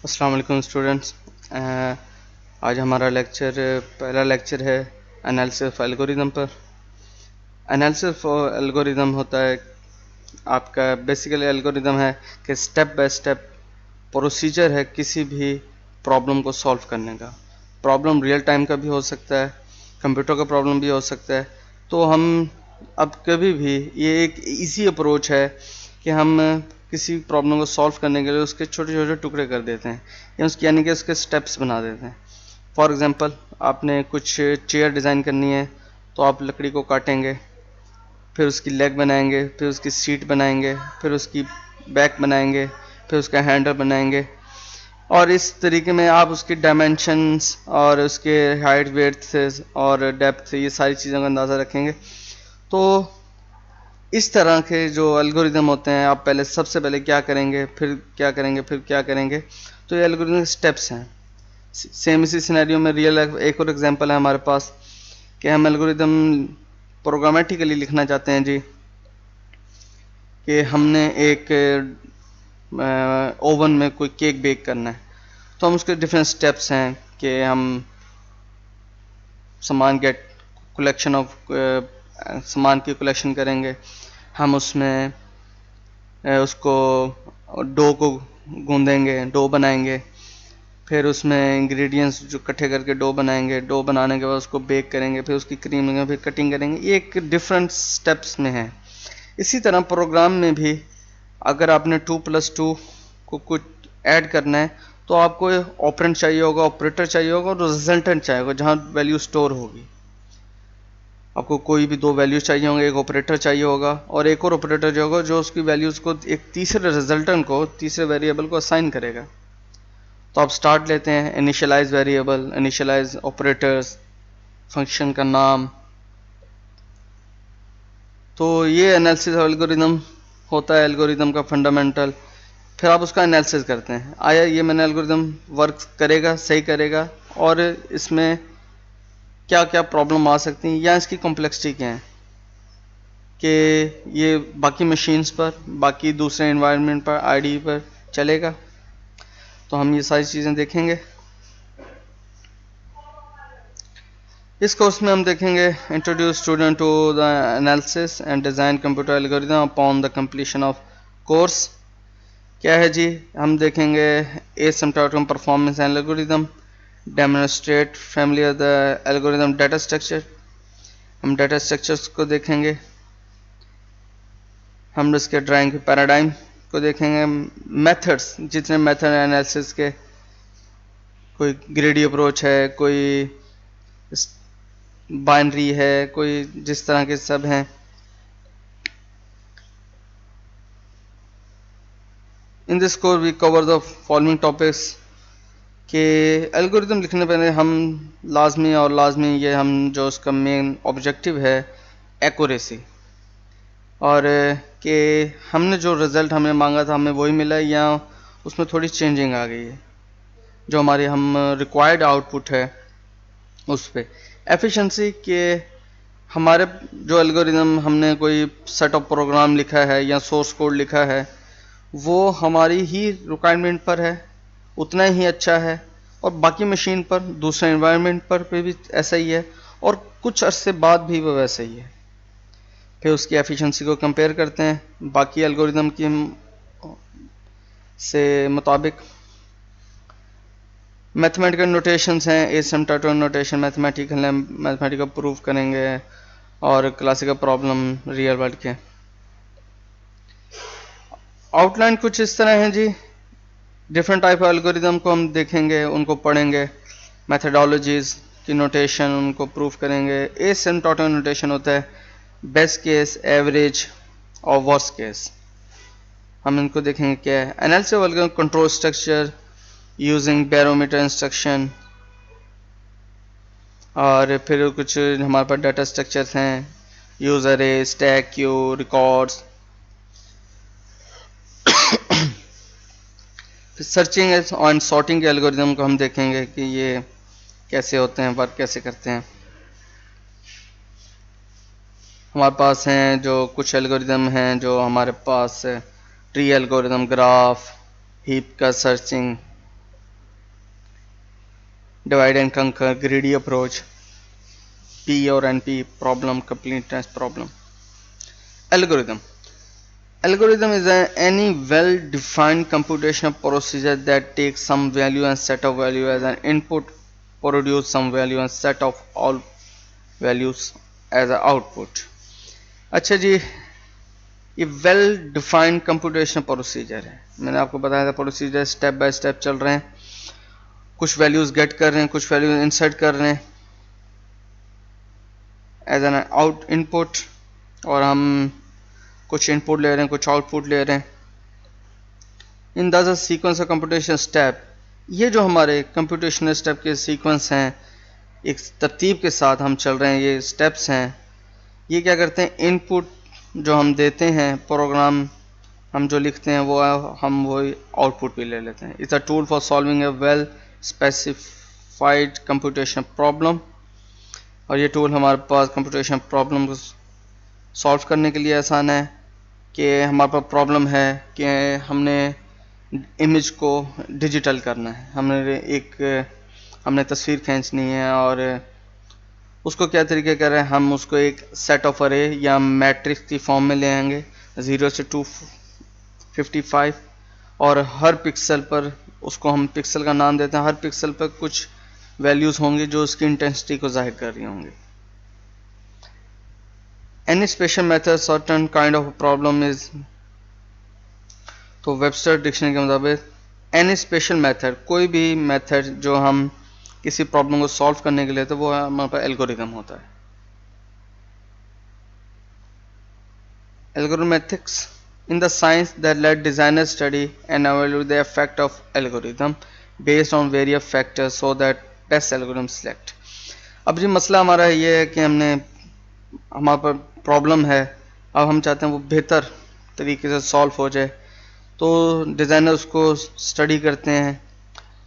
अस्सलाम वालेकुम स्टूडेंट्स। आज हमारा पहला लेक्चर है एनालिसिस ऑफ एल्गोरिदम पर। एनालिसिस ऑफ एल्गोरिदम होता है आपका बेसिकली एल्गोरिदम है कि स्टेप बाय स्टेप प्रोसीजर है किसी भी प्रॉब्लम को सॉल्व करने का। प्रॉब्लम रियल टाइम का भी हो सकता है, कंप्यूटर का प्रॉब्लम भी हो सकता है। तो हम अब कभी भी ये एक इजी अप्रोच है कि हम किसी प्रॉब्लम को सॉल्व करने के लिए उसके छोटे छोटे टुकड़े कर देते हैं या उसकी यानी कि उसके स्टेप्स बना देते हैं। फॉर एग्जांपल, आपने कुछ चेयर डिज़ाइन करनी है तो आप लकड़ी को काटेंगे, फिर उसकी लेग बनाएंगे, फिर उसकी सीट बनाएंगे, फिर उसकी बैक बनाएंगे, फिर उसका हैंडल बनाएंगे और इस तरीके में आप उसकी डायमेंशंस और उसके हाइट वेट और डेप्थ ये सारी चीज़ों का अंदाज़ा रखेंगे। तो इस तरह के जो एल्गोरिदम होते हैं, आप पहले सबसे पहले क्या करेंगे, फिर क्या करेंगे, फिर क्या करेंगे। तो ये एल्गोरिदम स्टेप्स हैं। सेम इसी सिनेरियो में रियल एक और एग्जांपल है हमारे पास कि हम एल्गोरिदम प्रोग्रामेटिकली लिखना चाहते हैं जी, कि हमने एक ओवन में कोई केक बेक करना है। तो हम उसके डिफरेंट स्टेप्स हैं कि हम सामान गेट कलेक्शन ऑफ सामान की कलेक्शन करेंगे, हम उसमें उसको डो को गूंदेंगे, डो बनाएंगे, फिर उसमें इंग्रेडिएंट्स जो इकट्ठे करके डो बनाएंगे, डो बनाने के बाद उसको बेक करेंगे, फिर उसकी क्रीम लेंगे, फिर कटिंग करेंगे। ये एक डिफरेंट स्टेप्स में है। इसी तरह प्रोग्राम में भी अगर आपने 2+2 को कुछ ऐड करना है तो आपको ऑपरेंड चाहिए होगा, ऑपरेटर चाहिए होगा और रिजल्टेंट चाहिए होगा जहाँ वैल्यू स्टोर होगी। आपको कोई भी दो वैल्यूज चाहिए होंगे, एक ऑपरेटर चाहिए होगा और एक और ऑपरेटर जो होगा जो उसकी वैल्यूज को एक तीसरे रिजल्टेंट को, तीसरे वेरिएबल को असाइन करेगा। तो आप स्टार्ट लेते हैं, initialize variable, initialize operators, function का नाम। तो ये एनालिसिस एल्गोरिदम होता है, एल्गोरिदम का फंडामेंटल। फिर आप उसका एनालिसिस करते हैं, आया ये मैंने एल्गोरिदम वर्क करेगा, सही करेगा और इसमें क्या क्या प्रॉब्लम आ सकती हैं या इसकी कॉम्प्लेक्सिटी क्या है कि ये बाकी मशीन्स पर, बाकी दूसरे इन्वायरमेंट पर, आईडी पर चलेगा। तो हम ये सारी चीज़ें देखेंगे इस कोर्स में। हम देखेंगे introduce student to the analysis and design computer algorithm upon the completion of course. क्या है जी, हम देखेंगे asymptotic performance algorithm, demonstrate familiar the algorithm data structure. हम डाटा स्ट्रक्चर्स को देखेंगे, हम इसके ड्राइंग पैराडाइम को देखेंगे, मेथड्स, जितने मेथड एनालिसिस के, कोई ग्रेडी अप्रोच है, कोई बाइनरी है, कोई जिस तरह के सब हैं। In this course we cover the following topics कि एल्गोरिदम लिखने पहले हम लाजमी ये हम जो उसका मेन ऑब्जेक्टिव है एक्यूरेसी, और कि हमने जो रिज़ल्ट हमें मांगा था हमें वही मिला है या उसमें थोड़ी चेंजिंग आ गई है, जो हमारी हम रिक्वायर्ड आउटपुट है उस पर। एफिशिएंसी के हमारे जो एल्गोरिदम हमने कोई सेट ऑफ प्रोग्राम लिखा है या सोर्स कोड लिखा है वो हमारी ही रिक्वायरमेंट पर है, उतना ही अच्छा है, और बाकी मशीन पर, दूसरे एनवायरनमेंट पर भी ऐसा ही है और कुछ अरसे बाद भी वो वैसा ही है। फिर उसकी एफिशिएंसी को कंपेयर करते हैं बाकी एल्गोरिदम की से मुताबिक। मैथमेटिकल नोटेशंस हैं, एसिम्प्टोटिक नोटेशन मैथमेटिकल प्रूव करेंगे और क्लासिकल प्रॉब्लम रियल वर्ल्ड के। आउटलाइन कुछ इस तरह है जी, डिफरेंट टाइप ऑफ एल्गोरिदम को हम देखेंगे, उनको पढ़ेंगे, मैथडोलॉजीज की नोटेशन उनको प्रूव करेंगे। एसिम्प्टोटिक नोटेशन होता है बेस्ट केस, एवरेज और वर्स्ट केस, हम इनको देखेंगे क्या है। Analysis of algorithm control structure using barometer instruction, और फिर कुछ हमारे पास डाटा स्ट्रक्चर्स हैं, यूजर ए, स्टैक क्यू, रिकॉर्ड्स। फिर सर्चिंग एंड सॉर्टिंग के एल्गोरिदम को हम देखेंगे कि ये कैसे होते हैं, वर्क कैसे करते हैं। हमारे पास हैं जो कुछ एल्गोरिदम हैं जो हमारे पास ट्री एल्गोरिदम, ग्राफ, हीप का सर्चिंग, डिवाइड एंड कंकर, ग्रीडी अप्रोच, P और NP problem, completeness problem. Algorithm. Algorithm is any well-defined computational procedure that takes some value and set of value as an input, produce some value and set of all values as an output. अच्छा जी, ये well defined computational procedure है. मैंने आपको बताया था procedure step by step चल रहे हैं. कुछ वैल्यूज गेट कर रहे हैं, कुछ वैल्यूज इंसर्ट कर रहे हैं एज एन आउट इनपुट, और हम कुछ इनपुट ले रहे हैं, कुछ आउटपुट ले रहे हैं. In the sequence of computation step, ये जो हमारे कंप्यूटेशनल स्टेप के सीक्वेंस हैं, एक तरतीब के साथ हम चल रहे हैं, ये स्टेप्स हैं. ये क्या करते हैं, इनपुट जो हम देते हैं, प्रोग्राम हम जो लिखते हैं वो हम वही आउटपुट भी ले लेते हैं. It's a tool for solving A well specified computation problem. और ये टूल हमारे पास कंप्यूटेशन प्रॉब्लम को सॉल्व करने के लिए आसान है. कि हमारे पास प्रॉब्लम है कि हमने इमेज को डिजिटल करना है, हमने तस्वीर खींचनी है, और उसको क्या तरीके कर रहे हैं, हम उसको एक सेट ऑफ अरे या मैट्रिक्स की फॉर्म में ले आएंगे 0 से 255, और हर पिक्सल पर उसको हम पिक्सल का नाम देते हैं. हर पिक्सल पर कुछ वैल्यूज होंगी जो उसकी इंटेंसिटी को जाहिर कर रही होंगी. Any special method certain kind of problem is, तो वेबस्टर डिक्शनरी के मुताबिक एनी स्पेशल मेथड, कोई भी मेथड जो हम किसी प्रॉब्लम को सॉल्व करने के लिए, तो वो हमारे पास एल्गोरिथम होता है. Algorithmics in the science that let designers study and evaluate the effect of algorithm based on various factors so that best algorithm select. अब जी मसला हमारा ये है कि हमारे पर प्रॉब्लम है, अब हम चाहते हैं वो बेहतर तरीके से सॉल्व हो जाए. तो डिज़ाइनर उसको स्टडी करते हैं,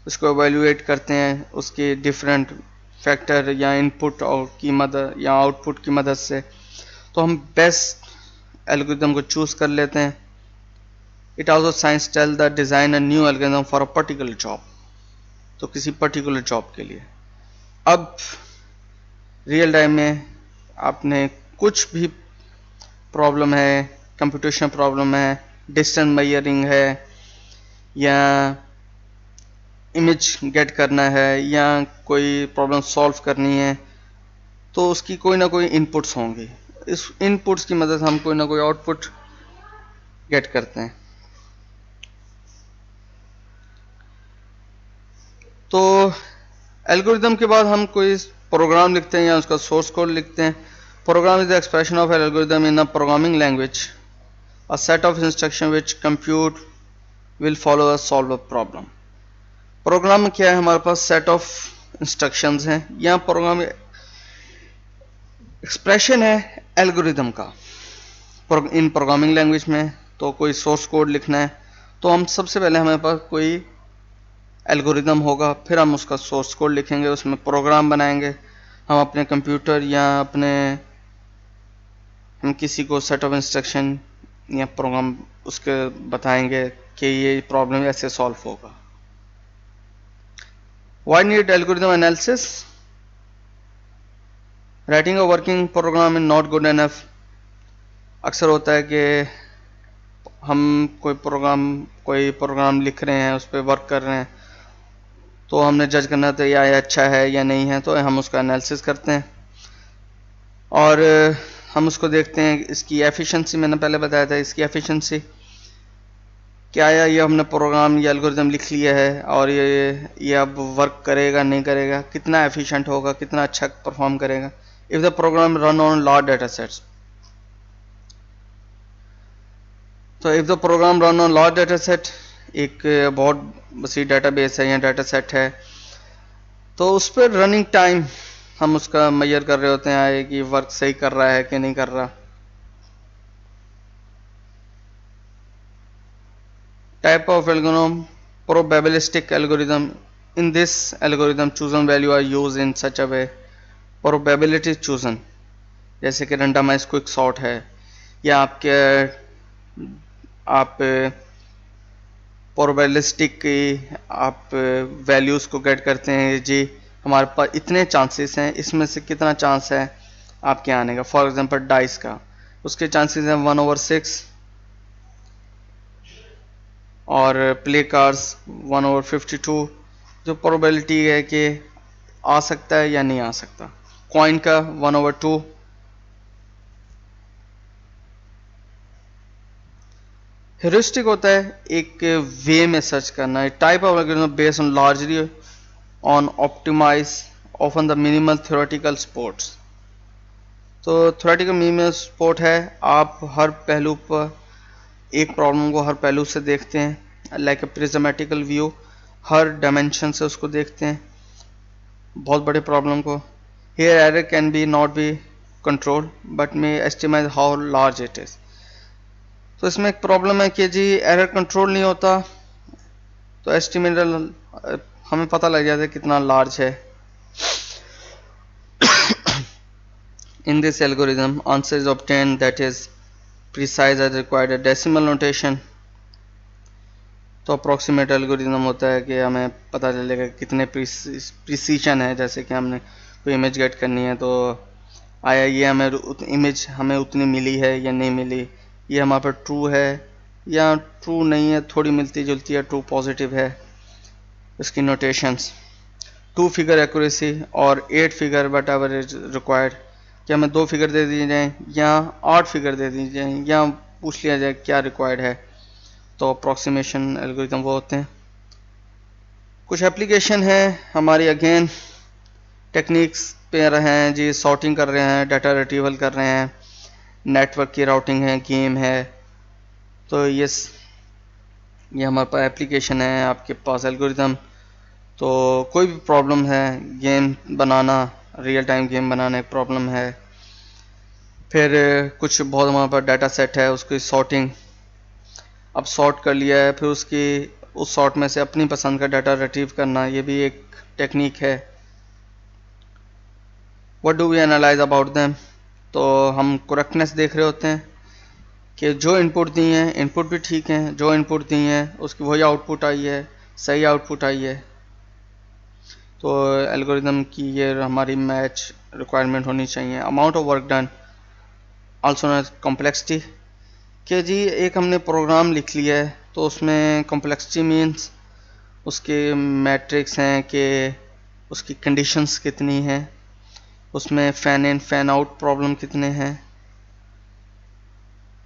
उसको एवेल्यूएट करते हैं, उसके डिफरेंट फैक्टर या इनपुट और की मदद या आउटपुट की मदद से, तो हम बेस्ट एल्गोरिथम को चूज कर लेते हैं. It also science tell the design a new algorithm for a particular job, तो किसी पर्टिकुलर जॉब के लिए. अब रियल टाइम में आपने कुछ भी प्रॉब्लम है, कंप्यूटेशन प्रॉब्लम है, डिस्टेंस मेजरिंग है, या इमेज गेट करना है, या कोई प्रॉब्लम सॉल्व करनी है, तो उसकी कोई ना कोई इनपुट्स होंगे. इस इनपुट्स की मदद हम कोई ना कोई आउटपुट गेट करते हैं. तो एल्गोरिथम के बाद हम कोई प्रोग्राम लिखते हैं या उसका सोर्स कोड लिखते हैं. Program is the expression of algorithm in a programming language, a set of instruction which compute will follow a solve a problem. Program क्या है, हमारे पास सेट ऑफ इंस्ट्रक्शंस हैं, या प्रोग्राम एक्सप्रेशन है एल्गोरिथम का इन programming language में. तो कोई सोर्स कोड लिखना है, तो हम सबसे पहले हमारे पास कोई एल्गोरिथम होगा, फिर हम उसका सोर्स कोड लिखेंगे, उसमें प्रोग्राम बनाएंगे. हम अपने कंप्यूटर या हम किसी को सेट ऑफ इंस्ट्रक्शन या प्रोग्राम उसके बताएंगे कि ये प्रॉब्लम ऐसे सॉल्व होगा. Why need algorithm analysis? Writing a working program is not good enough. अक्सर होता है कि हम कोई प्रोग्राम लिख रहे हैं, उस पर वर्क कर रहे हैं, तो हमने जज करना था या अच्छा है या नहीं है, तो हम उसका एनालिसिस करते हैं और हम उसको देखते हैं. इसकी एफिशिएंसी मैंने पहले बताया था, इसकी एफिशिएंसी क्या है, ये हमने प्रोग्राम या एल्गोरिथम लिख लिया है और ये अब वर्क करेगा नहीं करेगा, कितना एफिशिएंट होगा, कितना अच्छा परफॉर्म करेगा. If the program run on large data sets, तो if the program run on large data set, एक बहुत बड़ी डाटाबेस है या डाटा सेट है, तो उस पर रनिंग टाइम हम उसका मेजर कर रहे होते हैं कि वर्क सही कर रहा है कि नहीं कर रहा. Type of algorithm, probabilistic algorithm. In this algorithm chosen value are used in such a way, probability chosen, जैसे कि randomized quick sort है, या आप probabilistic की आप वैल्यूज को गेट करते हैं जी हमारे पास इतने चांसेस हैं, इसमें से कितना चांस है आपके आने का। फॉर एग्जांपल डाइस का, उसके चांसेस हैं 1/6 और प्ले कार्ड्स 1/52, जो प्रोबेबिलिटी है कि आ सकता है या नहीं आ सकता। कॉइन का 1/2। हेरिस्टिक होता है एक वे में सर्च करना है, type of algorithm based on largely on optimize often the minimal theoretical supports. तो थ्योरेटिकल मिनिमल सपोर्ट है, आप हर पहलू पर एक प्रॉब्लम को हर पहलू से देखते हैं, लाइक ए प्रिज्मेटिकल व्यू, हर डायमेंशन से उसको देखते हैं बहुत बड़े प्रॉब्लम को। Here error can be not be control but may estimate how large it is. तो इसमें एक प्रॉब्लम है कि जी एरर कंट्रोल नहीं होता, तो एस्टिमेट हमें पता लग जाता है कितना लार्ज है। In this algorithm, answer is obtained that is precise as required a decimal notation। तो अप्रोक्सीमेट एल्गोरिथम होता है कि हमें पता चलेगा कितने प्रिसीजन है, जैसे कि हमने कोई इमेज गेट करनी है तो आया ये हमें इमेज हमें उतनी मिली है या नहीं मिली, ये हमारे पर ट्रू है या ट्रू नहीं है, थोड़ी मिलती जुलती है, ट्रू पॉजिटिव है। इसकी नोटेशंस 2 फिगर एक्यूरेसी और 8 figure what ever is required, कि हमें 2 फिगर दे दिए जाएँ या 8 फिगर दे दिए जाएँ या पूछ लिया जाए क्या रिक्वायर्ड है। तो अप्रॉक्सीमेशन एल्गोरिथम वो होते हैं। कुछ एप्लीकेशन है हमारी, अगेन टेक्निक्स पे रहे हैं जी, सॉर्टिंग कर रहे हैं, डाटा रिट्रीवल कर रहे हैं, नेटवर्क की राउटिंग है, गेम है। तो ये हमारे पास एप्लीकेशन है आपके पास एल्गोरिथम। तो कोई भी प्रॉब्लम है, गेम बनाना, रियल टाइम गेम बनाना एक प्रॉब्लम है, फिर कुछ बहुत हमारे पास डाटा सेट है, उसकी सॉर्टिंग, अब सॉर्ट कर लिया है, फिर उस सॉर्ट में से अपनी पसंद का डाटा रिट्रीव करना, ये भी एक टेक्निक है। What do we analyze about them, तो हम करेक्टनेस देख रहे होते हैं कि जो इनपुट दी हैं, इनपुट भी ठीक हैं, जो इनपुट दी हैं उसकी वही आउटपुट आई है, सही आउटपुट आई है। तो एल्गोरिथम की ये हमारी मैच रिक्वायरमेंट होनी चाहिए। Amount of work done also known as complexity, कि जी एक हमने प्रोग्राम लिख लिया है तो उसमें कॉम्प्लेक्सिटी मीन्स उसके मैट्रिक्स हैं कि उसकी कंडीशंस कितनी हैं, उसमें fan in fan out problem कितने हैं,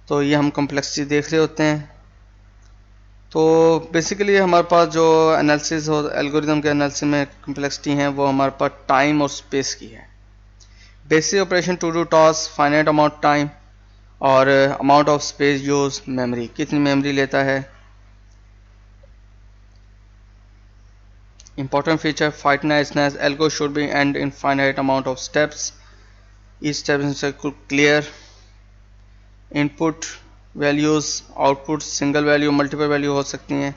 तो ये हम कॉम्प्लेक्सिटी देख रहे होते हैं। तो बेसिकली हमारे पास जो एनालिसिस हो एल्गोरिथम के एनालिसिस में कॉम्प्लेक्सिटी है वो हमारे पास टाइम और स्पेस की है। Basic operation to do task, finite amount time, और amount of space use, memory कितनी मेमोरी लेता है। Important feature finiteness, algo should be end in finite amount of steps, each step is clear, input values, output single value multiple value हो सकती हैं।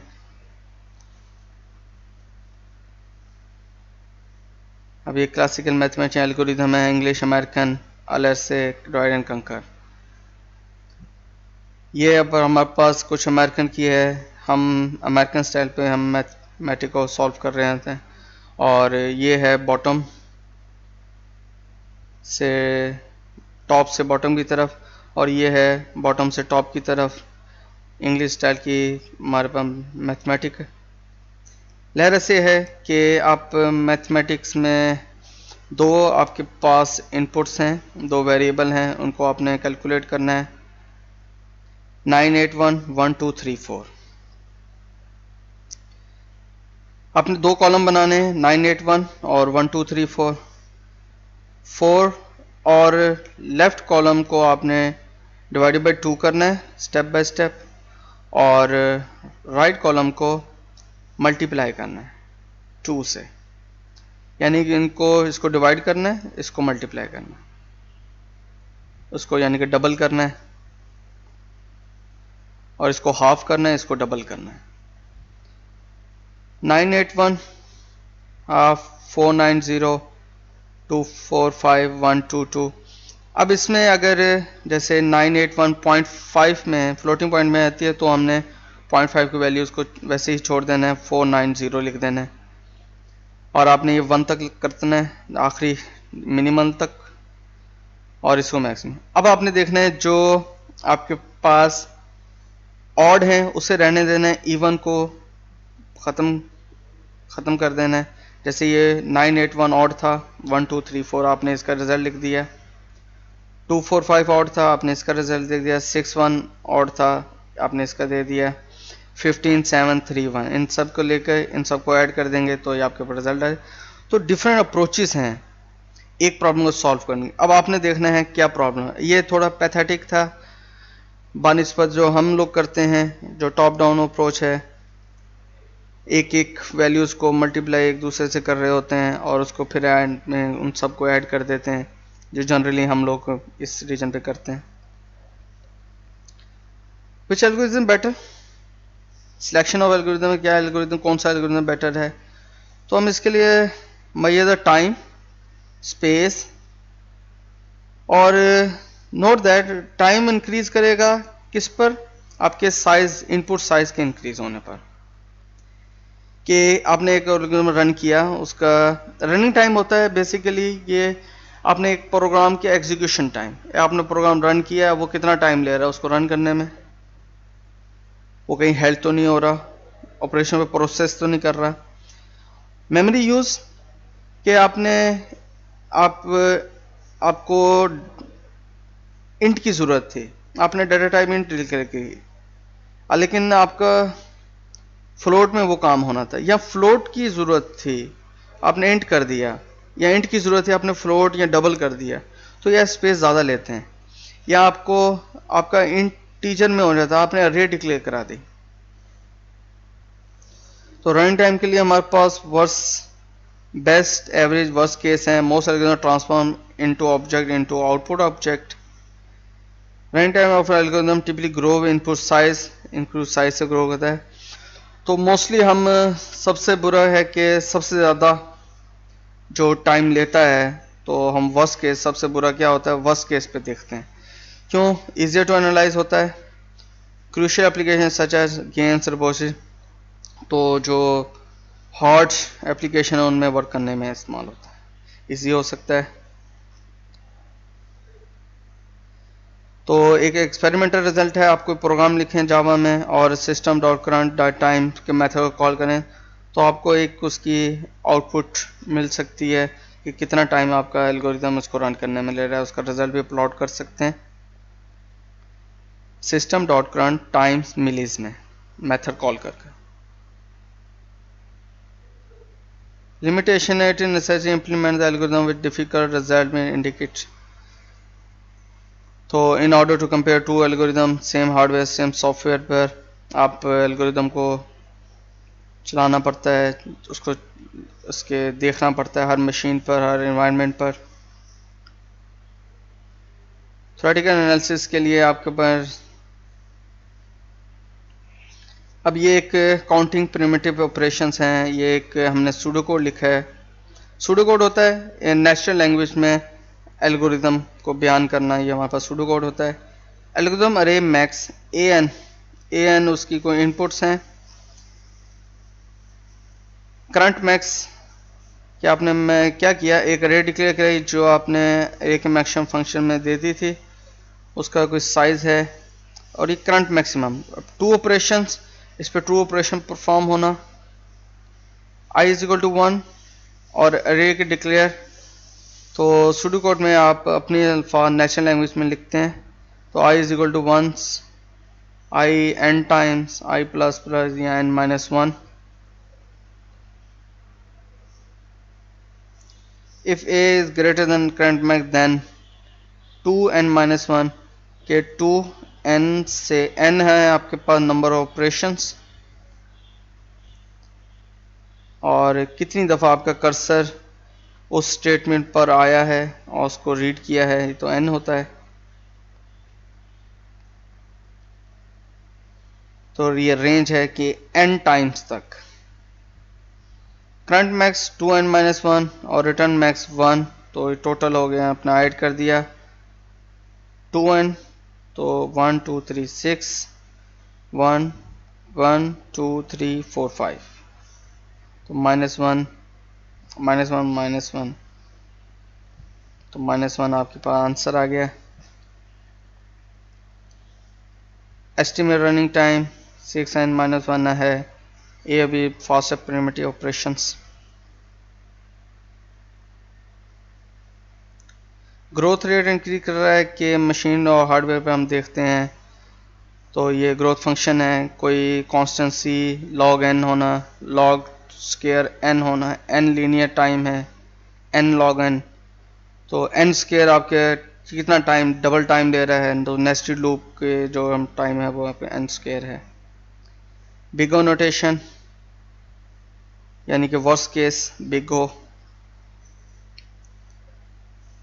अब ये classical mathematics algorithm है, English American से डिवाइड एंड कंकर। ये अब हमारे पास कुछ अमेरिकन की है, हम अमेरिकन स्टाइल पे हम मैथमेटिक को सॉल्व कर रहे थे। और ये है बॉटम से टॉप से बॉटम की तरफ, और ये है बॉटम से टॉप की तरफ, इंग्लिश स्टाइल की हमारे पास मैथमेटिक। लहर ऐसे है कि आप मैथमेटिक्स में दो आपके पास इनपुट्स हैं, दो वेरिएबल हैं, उनको आपने कैलकुलेट करना है। 981 1 2 3 4 आपने दो कॉलम बनाने हैं, 981 और 1 2 3 4 और लेफ्ट कॉलम को आपने डिवाइडेड बाई 2 करना है स्टेप बाय स्टेप, और राइट कॉलम को मल्टीप्लाई करना है 2 से, यानी कि इसको डिवाइड करना है, इसको मल्टीप्लाई करना है, उसको यानी कि डबल करना है, और इसको हाफ करना है, इसको डबल करना है। 981 490 245 122। अब इसमें अगर जैसे 981.5 में फ्लोटिंग पॉइंट में आती है तो हमने 0.5 की वैल्यू उसको वैसे ही छोड़ देना है, 490 लिख देना है। और आपने ये 1 तक करना है, आखिरी मिनिमम तक, और इसको मैक्सिमम। अब आपने देखना है जो आपके पास ऑड है उसे रहने देना है, इवन को ख़त्म ख़त्म कर देना है। जैसे ये 981 ऑड था, 1 2 3 4 आपने इसका रिजल्ट लिख दिया। 2 4 5 ऑड था, आपने इसका रिजल्ट दे दिया। 6 1 ऑड था, आपने इसका दे दिया। 15 7 3 1 इन सब को लेकर इन सब को ऐड कर देंगे तो ये आपके पास रिजल्ट आए। तो डिफरेंट अप्रोचेस हैं एक प्रॉब्लम को सॉल्व करने की। अब आपने देखना है क्या प्रॉब्लम है। ये थोड़ा पैथेटिक था बानिस्बत जो हम लोग करते हैं, जो टॉप डाउन अप्रोच है, एक एक वैल्यूज़ को मल्टीप्लाई एक दूसरे से कर रहे होते हैं और उसको फिर ऐड में उन सबको ऐड कर देते हैं, जो जनरली हम लोग इस रीजन पे करते हैं। Which algorithm better, selection of algorithm में क्या एल्गोरिथम, कौन सा एल्गोरिथम बेटर है। तो हम इसके लिए मैयर द टाइम, स्पेस, और नोट दैट टाइम इंक्रीज करेगा किस पर, आपके साइज, इनपुट साइज के इंक्रीज होने पर। कि आपने एक एल्गोरिथम रन किया, उसका रनिंग टाइम होता है बेसिकली ये आपने एक प्रोग्राम के एग्जीक्यूशन टाइम, आपने प्रोग्राम रन किया, वो कितना टाइम ले रहा है उसको रन करने में, वो कहीं हेल्थ तो नहीं हो रहा, ऑपरेशन पे प्रोसेस तो नहीं कर रहा। मेमोरी यूज कि आपको इंट की ज़रूरत थी, आपने डाटा टाइप इंट डिक्लेयर की, लेकिन आपका फ्लोट में वो काम होना था, या फ्लोट की ज़रूरत थी आपने इंट कर दिया, या इंट की ज़रूरत थी आपने फ्लोट या डबल कर दिया, तो यह स्पेस ज़्यादा लेते हैं। या आपको आपका इंटीजर में हो जाता, आपने अरे डिक्लेयर करा दी। तो रनिंग टाइम के लिए हमारे पास बेस्ट, एवरेज, वर्स्ट केस है। Most algorithm transform into object into output object. Running time of algorithm typically grow input size, input size से ग्रो होता है। तो मोस्टली हम सबसे बुरा है कि सबसे ज़्यादा जो टाइम लेता है, तो हम वर्स्ट केस, सबसे बुरा क्या होता है वर्स्ट केस पे देखते हैं। क्यों, इजियर टू एनालाइज होता है। Crucial application such as games, robotics, तो जो हार्ड एप्लीकेशन है उनमें वर्क करने में इस्तेमाल होता है, इजी हो सकता है। तो एक एक्सपेरिमेंटल रिजल्ट है, आपको प्रोग्राम लिखें जावा में और system dot current dot time के मेथड को कॉल करें, तो आपको एक उसकी आउटपुट मिल सकती है कि कितना टाइम आपका एल्गोरिथम उसको रन करने में ले रहा है। उसका रिजल्ट भी प्लॉट कर सकते हैं system dot current time millis में मेथड कॉल करके। लिमिटेशन है, it is necessary implement the algorithm with difficult result में इंडिकेट। तो in order to compare two algorithm same hardware same software पर आप एल्गोरिथम को चलाना पड़ता है, उसको उसके देखना पड़ता है हर मशीन पर, हर एनवायरनमेंट पर। थ्योरेटिकल एनालिसिस के लिए आपके पास अब ये एक काउंटिंग प्रिमिटिव ऑपरेशंस हैं। ये एक हमने सूडो कोड लिखा है। सूडो कोड होता है नेचुरल लैंग्वेज में एल्गोरिथम को बयान करना, ये हमारे पास सूडो कोड होता है। एल्गोरिथम अरे मैक्स ए एन उसकी कोई इनपुट्स हैं। करंट मैक्स कि आपने मैं क्या किया, एक अरे डिक्लेयर करी जो आपने अरे के मैक्सिमम फंक्शन में दे दी थी, उसका कोई साइज है, और ये करंट मैक्सिमम। टू ऑपरेशंस, इस पर ट्रू ऑपरेशन परफॉर्म होना, आई इज इक्वल टू 1 और अरे के डिक्लेयर। तो सूडो कोड में आप अपनी अल्फा नेचुरल लैंग्वेज में लिखते हैं, तो i is equal to 1 i n times i plus plus या n minus 1। If a is greater than current max then 2n-1 के 2n से n है आपके पास नंबर ऑफ ऑपरेशंस, और कितनी दफ़ा आपका कर्सर उस स्टेटमेंट पर आया है और उसको रीड किया है, तो n होता है। तो ये रेंज है कि n टाइम्स तक। करंट मैक्स 2n-1 और रिटर्न मैक्स 1, तो ये टोटल हो गया, अपना ऐड कर दिया 2n, तो 1 2 3 6 1 1 2 3 4 5, तो -1 -1 तो -1 आपके पास आंसर आ गया। एस्टिमेट रनिंग टाइम 6n - 1 है। ये अभी fast primitive operations. Growth rate increase कर रहा है कि मशीन और हार्डवेयर पे हम देखते हैं तो ये ग्रोथ फंक्शन है, कोई कॉन्स्टेंसी लॉग एन होना, लॉग स्केयर एन होना, एन लीनियर टाइम है, एन लॉग एन। तो एन स्केयर आपके कितना टाइम डबल टाइम ले रहा है, तो नेस्टेड लूप के जो हम टाइम है वो पे एन स्केयर है। बिग ओ नोटेशन यानी कि worst case big O.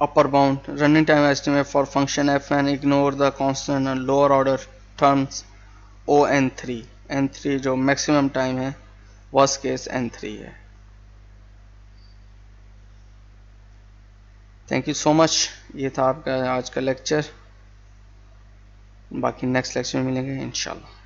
upper bound running time estimate for function fn ignore the constant and lower order terms o n3 n3 जो मैक्सिमम टाइम है वर्स्ट केस n3 है। Thank you so much. ये था आपका आज का lecture. बाकी next lecture में मिलेंगे इंशाल्लाह।